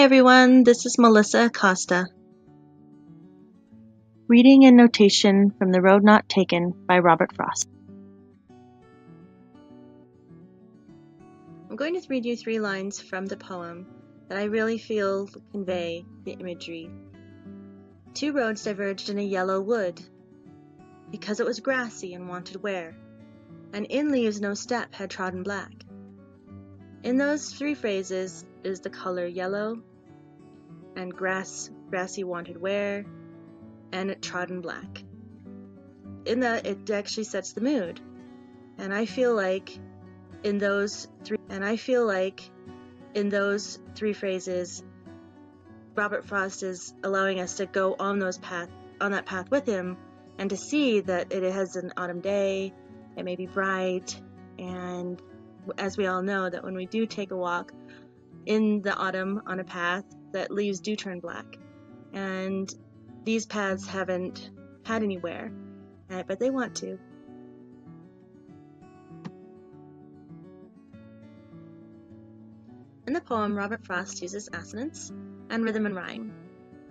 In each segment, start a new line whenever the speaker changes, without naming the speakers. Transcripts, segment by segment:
everyone, this is Melissa Acosta. Reading and notation from The Road Not Taken by Robert Frost. I'm going to read you 3 lines from the poem that I really feel convey the imagery. 2 roads diverged in a yellow wood, because it was grassy and wanted wear, and in leaves no step had trodden black. In those 3 phrases is the color yellow, and grassy wanted wear, and trodden black. In that, it actually sets the mood, and I feel like in those 3 phrases, Robert Frost is allowing us to go on that path with him, and to see that it has an autumn day. It may be bright, and as we all know, that when we do take a walk in the autumn on a path, that leaves do turn black, and these paths haven't had any wear, but they want to. In the poem, Robert Frost uses assonance and rhythm and rhyme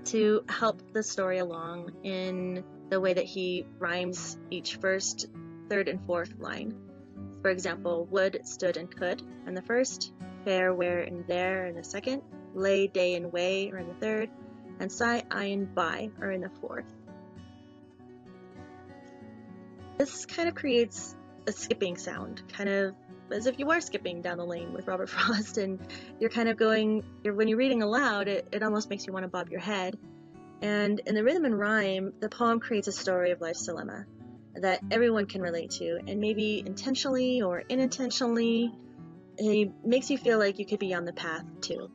to help the story along in the way that he rhymes each first, third, and fourth line. For example, would, stood, and could in the first, fair, where, and there in the second, lay, day, and way are in the third, and sigh, I, and by are in the fourth. This kind of creates a skipping sound, kind of as if you are skipping down the lane with Robert Frost, and you're kind of going, when you're reading aloud, it almost makes you want to bob your head. And in the rhythm and rhyme, the poem creates a story of life's dilemma that everyone can relate to, and maybe intentionally or unintentionally, it makes you feel like you could be on the path too.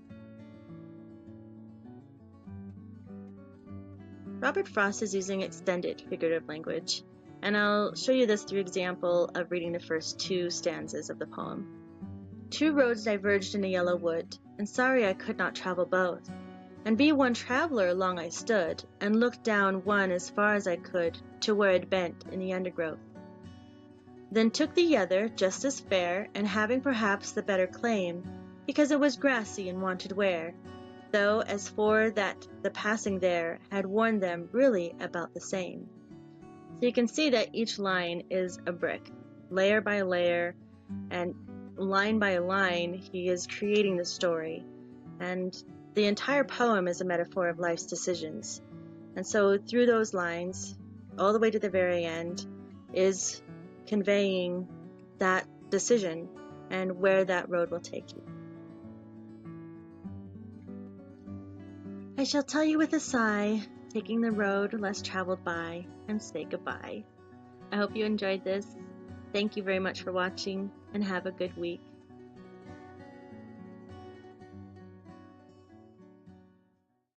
Robert Frost is using extended figurative language, and I'll show you this through example of reading the first 2 stanzas of the poem. 2 roads diverged in a yellow wood, and sorry I could not travel both. And be one traveler long I stood, and looked down one as far as I could, to where it bent in the undergrowth. Then took the other, just as fair, and having perhaps the better claim, because it was grassy and wanted wear, though as for that the passing there had worn them really about the same. So you can see that each line is a brick, layer by layer, and line by line he is creating the story, and the entire poem is a metaphor of life's decisions. And so through those lines, all the way to the very end, is conveying that decision and where that road will take you. I shall tell you with a sigh, taking the road less traveled by, and say goodbye. I hope you enjoyed this. Thank you very much for watching, and have a good week.